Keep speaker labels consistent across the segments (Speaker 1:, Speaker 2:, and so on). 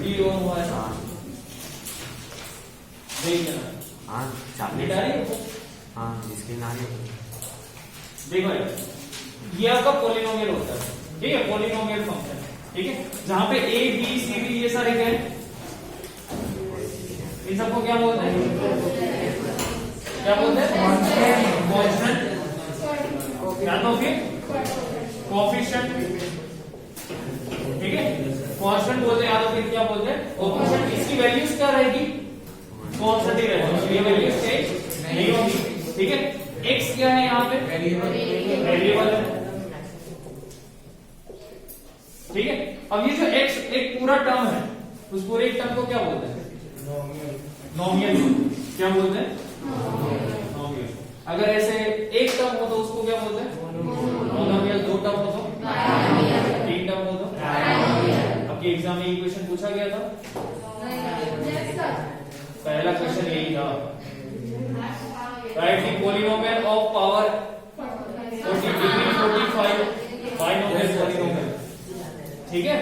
Speaker 1: भी ऑन हुआ है। देखिए ना,
Speaker 2: हाँ
Speaker 1: डेट आ रही है।
Speaker 2: हाँ स्क्रीन आ रही है।
Speaker 1: देखो ये आपका पॉलिनोमियल होता है, ठीक है, पॉलिनोमियल फंक्शन, ठीक है, जहां पे ए बी सी डी ये सारे क्या है, इन सबको क्या बोलते हैं, क्या बोलते हैं, कांस्टेंट या तो फिर कोएफिशिएंट, ठीक है, कांस्टेंट बोलते हैं या तो फिर क्या बोलते हैं, कोएफिशिएंट। इसकी वैल्यूज क्या रहेगी, कांस्टेंट ही रहेगी, ये वैल्यूज चेंज नहीं होगी, ठीक है। x क्या है यहाँ पे, वेरिएबल है, ठीक है। अब ये जो x एक पूरा टर्म है, उस पूरे टर्म को क्या बोलते हैं, नोमियल, क्या बोलते हैं, नोमियल। अगर ऐसे एक टर्म हो तो उसको क्या बोलते हैं, मोनोमियल। दो टर्म हो तो, तीन टर्म हो तो, आपके एग्जाम में ये क्वेश्चन पूछा गया था, पहला क्वेश्चन यही था, right the polynomial of power 40 degree 45 binomial polynomial, ठीक है।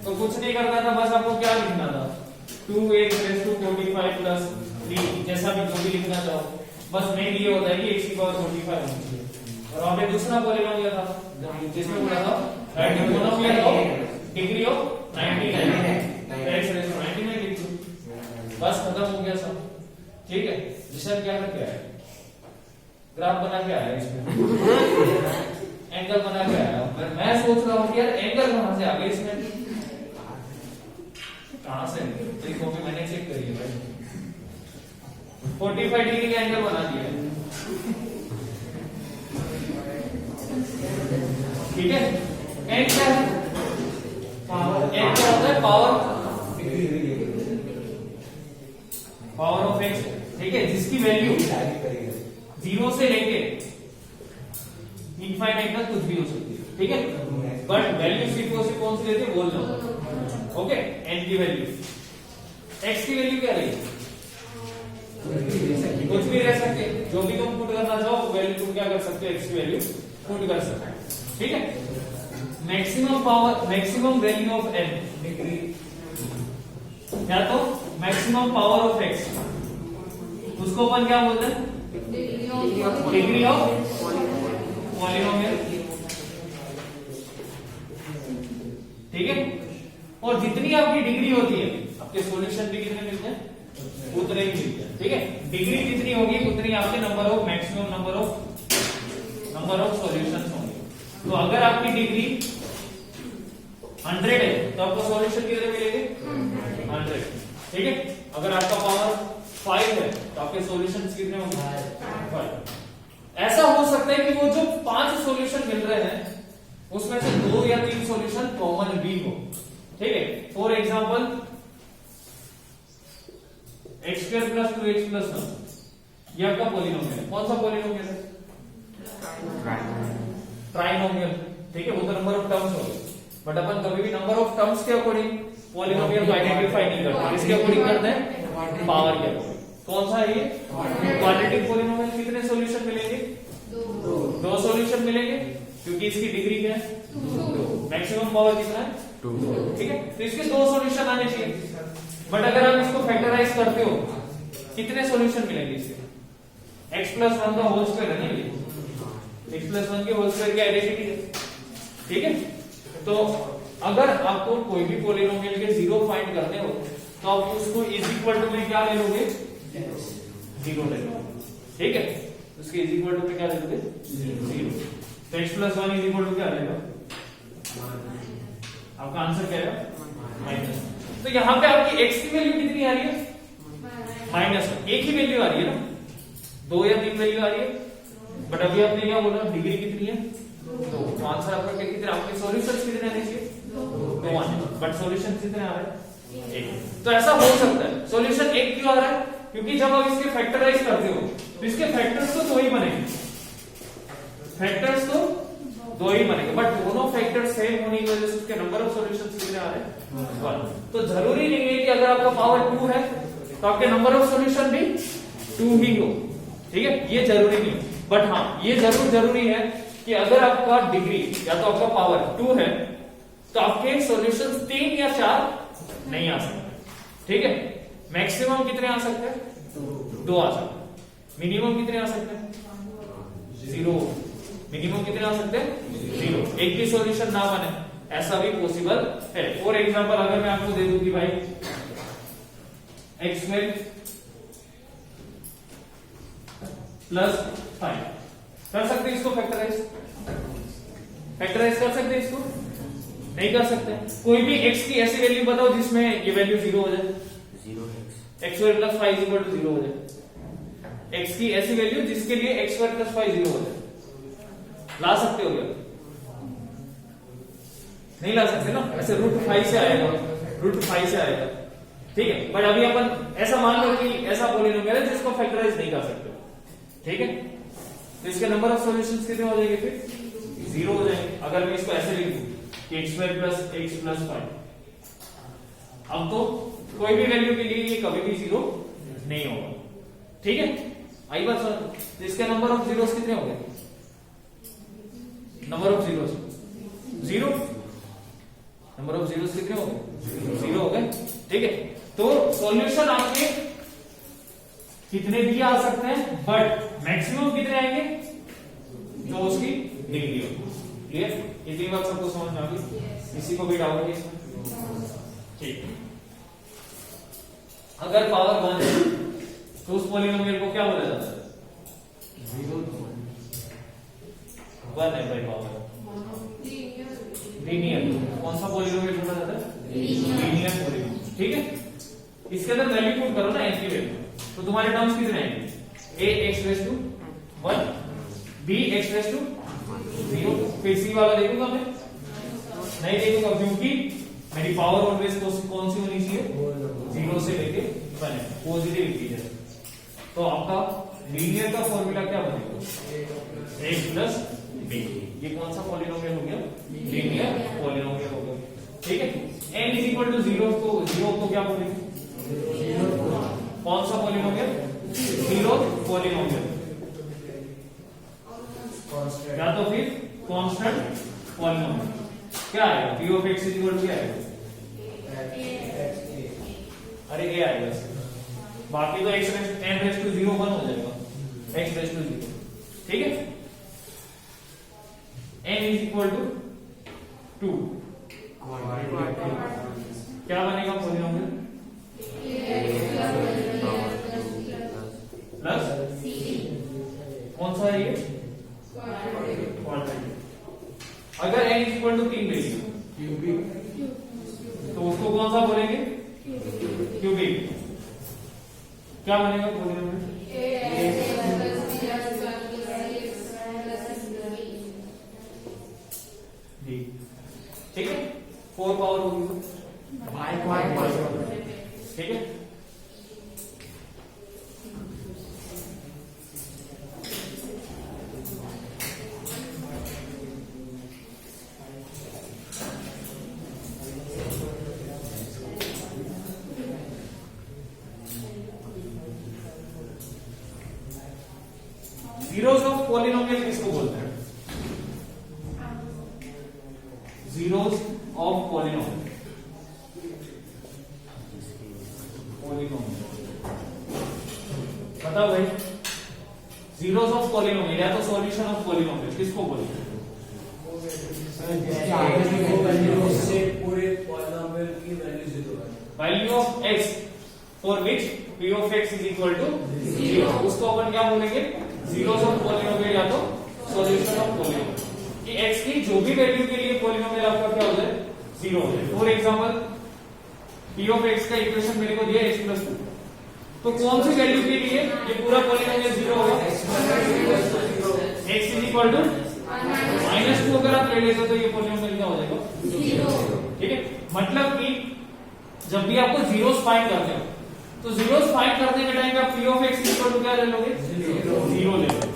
Speaker 1: तो कुछ नहीं करना था, बस आपको क्या लिखना था, 2x raised to 45 प्लस 3, जैसा भी जो भी लिखना चाहो, बस मेन ये होता है कि x की पावर 45 होनी चाहिए। और वहां पे दूसरा पॉलिनोमियल था जिसमें बोला था right the polynomial of degree of 99, x raised to 99 लिख दो, बस खत्म हो गया सब, ठीक है। जिशन क्या करके आया, ग्राफ बना के आया, इसमें एंगल बना के आया। मैं सोच रहा हूँ कि यार एंगल कहां से आ गया इसमें, कहां से, तेरी कॉपी मैंने चेक करी है भाई, 45 डिग्री का एंगल बना दिया है, ठीक है। एन क्या है, पावर, एन क्या होता है, पावर ऑफ एक्स, ठीक है, जिसकी वैल्यू 0 से लेके इनफाइनाइट तक कुछ भी हो सकती है, ठीक है, बट वैल्यू सिर्फ कौन सी लेते हैं बोल लो, ओके। एन की वैल्यू, एक्स की वैल्यू क्या रहेगी, कुछ भी रह सकते, जो भी तुम पुट करना चाहो वैल्यू तुम क्या कर सकते हो, एक्स की वैल्यू पुट कर सकते हो, ठीक है। Maximum power, maximum value of N degree, या तो मैक्सिमम पावर ऑफ एक्स, उसको अपन क्या बोलते हैं, डिग्री ऑफ पॉलिनोमियल, ठीक है। और जितनी आपकी डिग्री होती है, आपके सॉल्यूशन भी कितने मिलते हैं, उतने ही मिलते हैं, ठीक है। डिग्री जितनी होगी उतनी आपके number of, maximum number of solutions होंगे। तो अगर आपकी डिग्री 100 है तो आपको सॉल्यूशन कितने मिलेंगे, 100, ठीक है। अगर आपका पावर 5 है तो आपके सॉल्यूशंस कितने होंगे, 5। ऐसा हो सकता है कि वो जो 5 सॉल्यूशन मिल रहे हैं उसमें से 2 या 3 सॉल्यूशन कॉमन भी हो, ठीक है। फॉर एग्जांपल x² + 2x + 1, ये आपका पॉलिनोमियल है। कौन सा पॉलिनोमियल है, ट्राइनोमियल, ठीक है। वो तो नंबर ऑफ टर्म्स हो गए, बट अपन कभी भी नंबर ऑफ टर्म्स के अकॉर्डिंग पॉलिनोमियल को आइडेंटिफाई नहीं करते, इसके अकॉर्डिंग करते हैं पावर के अकॉर्डिंग। कौन सा है ये, क्वाड्रेटिक पॉलिनोमियल। कितने सॉल्यूशन मिलेंगे, 2 सॉल्यूशन मिलेंगे, क्योंकि इसकी डिग्री क्या है, 2, मैक्सिमम पावर कितना है, 2, ठीक है। तो इसके 2 सॉल्यूशन आने चाहिए, बट अगर आप इसको फैक्टराइज करते हो कितने सॉल्यूशन मिलेंगे इसके, x + 1 का होल स्क्वायर है ना, ये x + 1 के होल स्क्वायर की आइडेंटिटी है, ठीक है। तो अगर आपको कोई भी पॉलिनोमियल के 0 फाइंड करने हो तो आप उसको इज इक्वल टू में क्या ले लोगे, 0 ले लोगे, ठीक है। उसके इज इक्वल टू में क्या ले लोगे, 0। तो x + 1 इज इक्वल टू क्या आएगा, आपका आंसर क्या है, -। तो यहां पे आपकी x की वैल्यू कितनी आ रही है, -1, एक ही वैल्यू आ रही है ना, 2 या 3 वैल्यू आ रही है, बट अभी आपने क्या बोला, डिग्री कितनी है, 2। आंसर आपका कितने, आपके सॉल्यूशंस कितने आने चाहिए, 2 आने, बट सॉल्यूशन कितने आ रहे हैं, 1। तो ऐसा हो सकता है सॉल्यूशन 1 क्यों आ रहा है, क्योंकि जब आप इसके फैक्टराइज करते हो तो इसके फैक्टर्स तो 2 ही बनेंगे, फैक्टर्स तो 2 ही बनेंगे, बट दोनों फैक्टर सेम होने की वजह से उसके नंबर ऑफ सॉल्यूशंस कितने आ रहे हैं, 1। तो जरूरी नहीं है कि अगर आपका पावर 2 है तो आपके नंबर ऑफ सॉल्यूशन भी 2 ही हो, ठीक है, ये जरूरी नहीं। बट हाँ ये जरूरी है कि अगर आपका डिग्री या तो आपका पावर 2 है तो आपके सॉल्यूशंस 3 या 4 नहीं आ सकते। ठीक है, मैक्सिमम कितने आ सकते हैं? 2 आ सकते हैं। मिनिमम कितने आ सकते हैं? 0। मिनिमम कितने आ सकते हैं? 0। एक भी सॉल्यूशन ना बने ऐसा भी पॉसिबल है। फॉर एग्जांपल अगर मैं आपको दे दूं कि भाई x स्क्वायर प्लस 5 कर सकते हैं इसको फैक्टराइज? फैक्टराइज कर सकते हैं इसको? नहीं कर सकते। कोई भी x की ऐसी वैल्यू बताओ जिसमें ये वैल्यू 0 हो जाए। 0x square plus 5 equal to 0 हो जाए। x की ऐसी वैल्यू जिसके लिए x स्क्वायर प्लस 5 0 हो जाए। ला सकते हो क्या? नहीं ला सकते ना, ऐसे √5 से आएगा, √5 से आएगा। ठीक है, बट अभी अपन ऐसा मान लो कि ऐसा पॉलिनोमियल है जिसको फैक्टराइज नहीं कर सकते। ठीक है, तो इसके नंबर ऑफ सॉल्यूशंस कितने हो जाएंगे? फिर 0 हो जाएंगे। अगर मैं इसको ऐसे लिख दूं कि x square plus x plus 5, अब तो कोई भी वैल्यू के लिए ये कभी भी 0 नहीं होगा। ठीक है, आई बात सर। तो इसके नंबर ऑफ जीरोस कितने हो गए? Number of zeros 0। Number of zeros कितने हो गए? 0 हो गए। ठीक है, तो सॉल्यूशन आपके कितने भी आ सकते हैं, बट मैक्सिमम कितने आएंगे? तो उसकी डिग्री होगी। क्लियर? इतनी बात सबको समझ में आ गई? किसी को भी डाउट है इसमें? ठीक। अगर पावर 1 है तो उस पॉलिनोमियल को क्या बोला जाता है? 1 है भाई पावर। लीनियर। कौन सा पॉलिनोमियल बोला जाता है? Linear polynomial. ठीक है, इसके अंदर वैल्यू पुट करो ना, एन की वैल्यू, तो तुम्हारे टर्म्स कितने आएंगे? ax⁻1 bx⁻0। फिर सी वाला देखूंगा मैं? नहीं देखूंगा, क्योंकि मेरी पावर ऑलवेज कौन सी होनी चाहिए? 0 से लेके 1 पॉजिटिव इंटीजर। तो आपका लीनियर का फॉर्मूला क्या बनेगा? a plus b। ये कौन सा पॉलिनोमियल हो गया? लीनियर पॉलिनोमियल हो गया। ठीक है, n इज इक्वल टू 0 तो 0 को क्या बोलेंगे? कौन सा पॉलिनोमियल? 0 पॉलिनोमियल। या तो फिर कांस्टेंट पॉलिनोमियल। क्या आएगा? p of x is equal to क्या आएगा? अरे a आएगा। बाकी तो n रेज़ टू 0 1 हो जाएगा। x raise to 0। ठीक है, n इज इक्वल टू 2। क्या बनेगा पॉलिनोमियल? प्लस कौन सा है ये? क्वाड्रेटिक। अगर n इज इक्वल टू 3 लेंगे तो उसको कौन सा बोलेंगे? क्यूबिक। क्या बनेगा पॉलिनोमियल? ठीक है, 4 पावर होगी तो ठीक है। जीरोस ऑफ पॉलिनोमियल किसको बोलते हैं? Zeros of polynomial. बताओ भाई, जीरोस ऑफ पॉलिनोमियल या तो सॉल्यूशन ऑफ पॉलिनोमियल किसको बोलते हैं?
Speaker 3: पूरे पॉलिनोमियल की वैल्यू 0 है।
Speaker 1: Value of x for which p of x is equal to 0, उसको अपन क्या बोलेंगे? जीरोस ऑफ पॉलिनोमियल या तो सॉल्यूशन ऑफ पॉलिनोमियल। कि x की जो भी वैल्यू के लिए पॉलिनोमियल आपका क्या हो जाए? 0 हो जाए। For example p of x का इक्वेशन मेरे को दिया x+2, तो कौन सी वैल्यू के लिए ये पूरा पॉलिनोमियल 0 होगा? x इज इक्वल टू -2 अगर आप ले लेते तो ये पॉलिनोमियल क्या हो जाएगा? 0। ठीक है, मतलब कि जब भी आपको जीरोस फाइंड करते हो तो जीरोस फाइंड करने के टाइम आप p of x equal to क्या ले लोगे? 0 ले लोगे।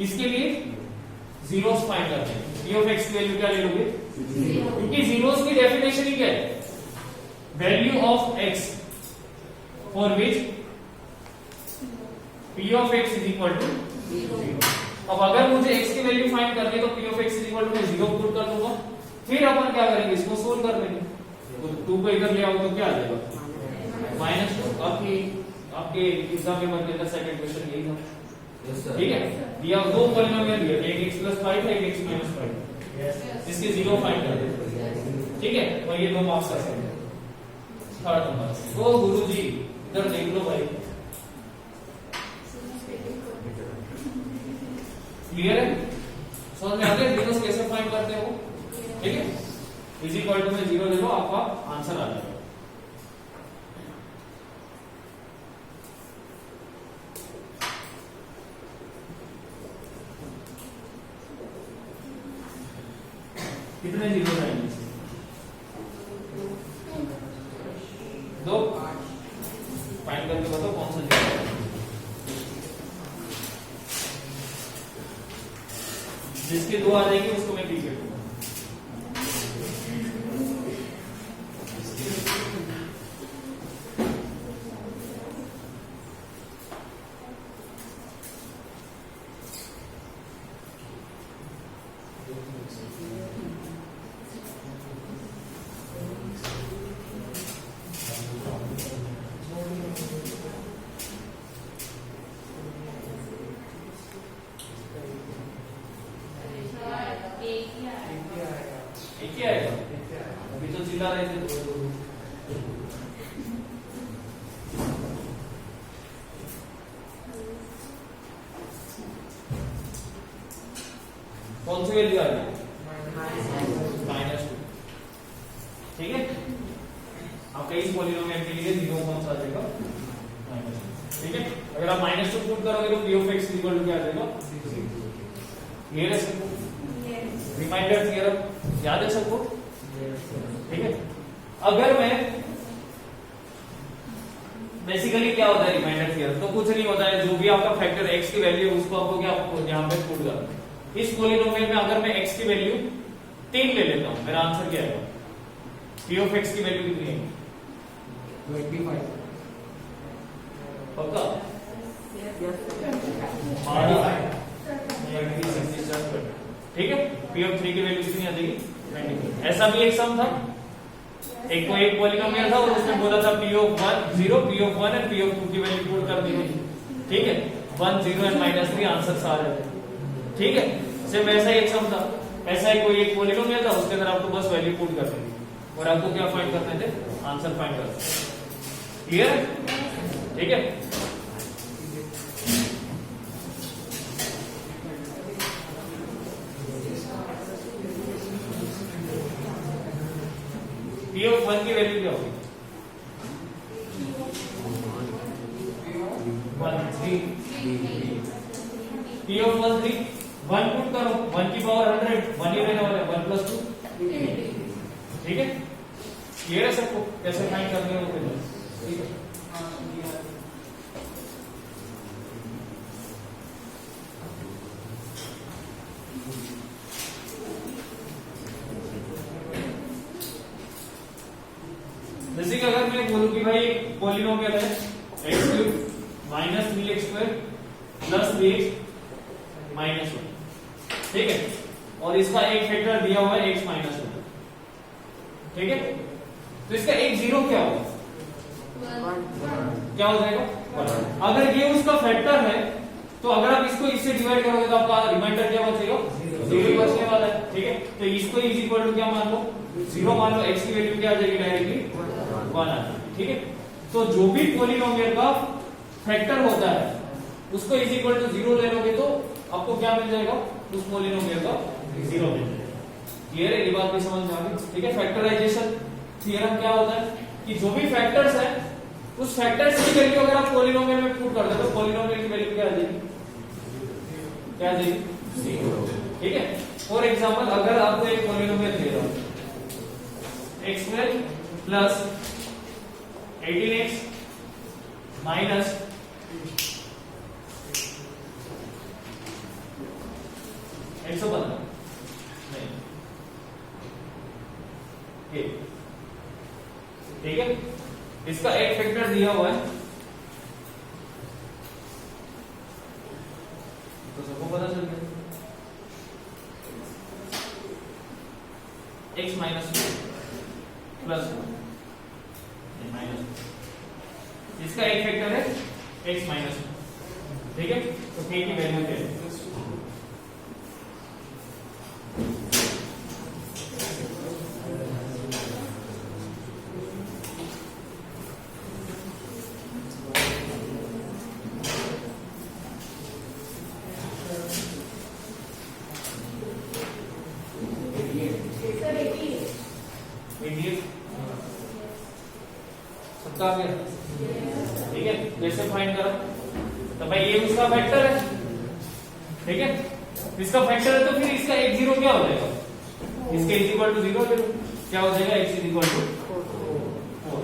Speaker 1: इसके लिए जीरोस फाइंड करते हैं, p of x की वैल्यू क्या ले लोगे? 0, क्योंकि जीरोस की डेफिनेशन ही क्या है? Value of x for which p of x is equal to 0। अब अगर मुझे x की वैल्यू फाइंड करनी है तो p of x is equal to 0 put कर दूंगा, फिर अपन क्या करेंगे? इसको सोल्व कर लेंगे। तो 2 2 को इधर ले आओ तो क्या आ जाएगा -2। आपके एग्जाम में बन गया सेकंड क्वेश्चन यही था। ठीक है, दिया दो पॉलिनोमियल दिया, एक x + 5 है, एक x - 5, इसके 0 फाइंड कर दे। ठीक है, और ये 2 मार्क्स का सेट है। थर्ड नंबर, ओ गुरुजी इधर देख लो भाई, क्लियर है? समझ में आ गया जीरोस कैसे फाइंड करते हो? ठीक है, इज इक्वल टू में 0 ले लो, आपका आंसर आ जाएगा। कितने जीरो आएंगे? 2। फाइंड करके बताओ कौन सा जीरो है। जिसके 2 आ जाएगी उसको मैं पीछे दूंगा। एक ही आएगा, अभी तो चिल्ला रहे थे। कौन सी वैल्यू आ रही है? -2। ठीक है, आपका इस पॉलिनोमियल के लिए 0 कौन सा आ जाएगा? -2। ठीक है, अगर आप -2 पुट करोगे तो p of x equal to क्या आ जाएगा? क्लियर है सबको? रिमाइंडर थ्योरम याद है सबको? ठीक है, अगर मैं बेसिकली क्या होता है रिमाइंडर थ्योरम? तो कुछ नहीं होता है, जो भी आपका फैक्टर x की वैल्यू है उसको आपको क्या यहां पे पुट करना है। इस पॉलिनोमियल में अगर मैं x की वैल्यू 3 ले लेता हूं, मेरा आंसर क्या आएगा? p of x की वैल्यू कितनी है?
Speaker 3: 25।
Speaker 1: पक्का? ठीक है, p of 3 की वैल्यू कितनी आ जाएगी? 25। ऐसा भी एक सम था, एक को एक पॉलिनोमियल था और उसने बोला था p of 1 0, p of 1 और p of 2 की वैल्यू पुट कर दी थी। ठीक है, 1 0 एंड -3 आंसर आ रहे थे। ठीक है, सिर्फ ऐसा ही एक सम था, ऐसा ही कोई एक पॉलिनोमियल था, उसके अंदर आपको बस वैल्यू पुट करनी थी और आपको क्या फाइंड करने थे? आंसर फाइंड करना। क्लियर है? ठीक है, p of 1 की वैल्यू क्या होगी? 1 3। p of 1 3, 1 पुट करो, 1 की पावर 100, 1 ही रहने वाला है, 1 + 2। ठीक है, क्लियर है सबको कैसे फाइंड करने हैं वो? ठीक है, जैसे कि अगर मैं बोलूं कि भाई पॉलिनोमियल है x³ - 3x² + 3x - 1। ठीक है, और इसका एक फैक्टर दिया हुआ है x - 1। ठीक है, तो इसका एक 0 क्या होगा? क्या हो जाएगा? 1। अगर ये उसका फैक्टर है तो अगर आप इसको इससे डिवाइड करोगे तो आपका रिमाइंडर क्या बचेगा? 0 बचने वाला है। ठीक है, तो इसको इज इक्वल टू क्या मान लो? 0 मान लो, x की वैल्यू क्या आ जाएगी? डायरेक्टली 1 आ जाएगी। ठीक है, तो जो भी पॉलिनोमियल का फैक्टर होता है उसको इज इक्वल टू 0 ले लोगे तो आपको क्या मिल जाएगा? उस पॉलिनोमियल का 0 मिल जाएगा। क्लियर है? ये बात भी समझ में आ गई? ठीक है, फैक्टराइजेशन थ्योरम क्या होता है कि जो भी फैक्टर्स है उस फैक्टर्स की वैल्यू अगर आप पॉलिनोमियल में पुट कर दो तो पॉलिनोमियल की वैल्यू क्या आ जाएगी? क्या आ जाएगी? 0। ठीक है, फॉर एग्जांपल अगर आपको एक पॉलिनोमियल दे रहा हूं x² + 18x - 115 नहीं, ठीक है, इसका एक फैक्टर दिया हुआ है तो सबको पता चल गया, x - 2 + 1। इसका एक फैक्टर है x माइनस, ठीक है। तो k की वैल्यू क्या है? सबका आ गया, ठीक है। कैसे फाइंड करो? तो भाई ये उसका फैक्टर है, ठीक है। इसका फैक्टर है तो फिर इसका एक जीरो क्या हो जाएगा? इसके इज इक्वल टू 0 ले लो, क्या हो जाएगा? x is equal to 4।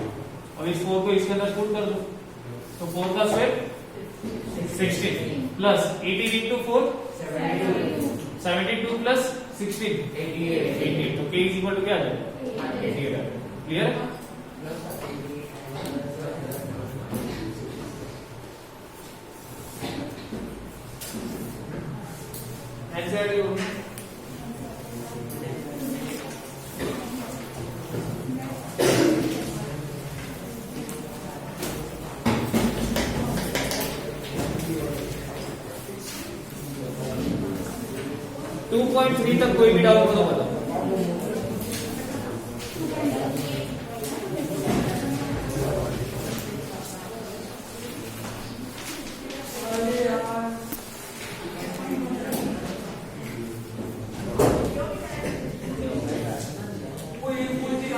Speaker 1: अब इस 4 को इसके अंदर पुट कर दो, तो 4 का स्क्वायर 16 प्लस 18 इंटू 4 72 प्लस 16 88। तो k इज इक्वल टू क्या आ जाएगा? 88। क्लियर? एंसर यू 2.3 तक कोई भी डाउट हो तो बताओ।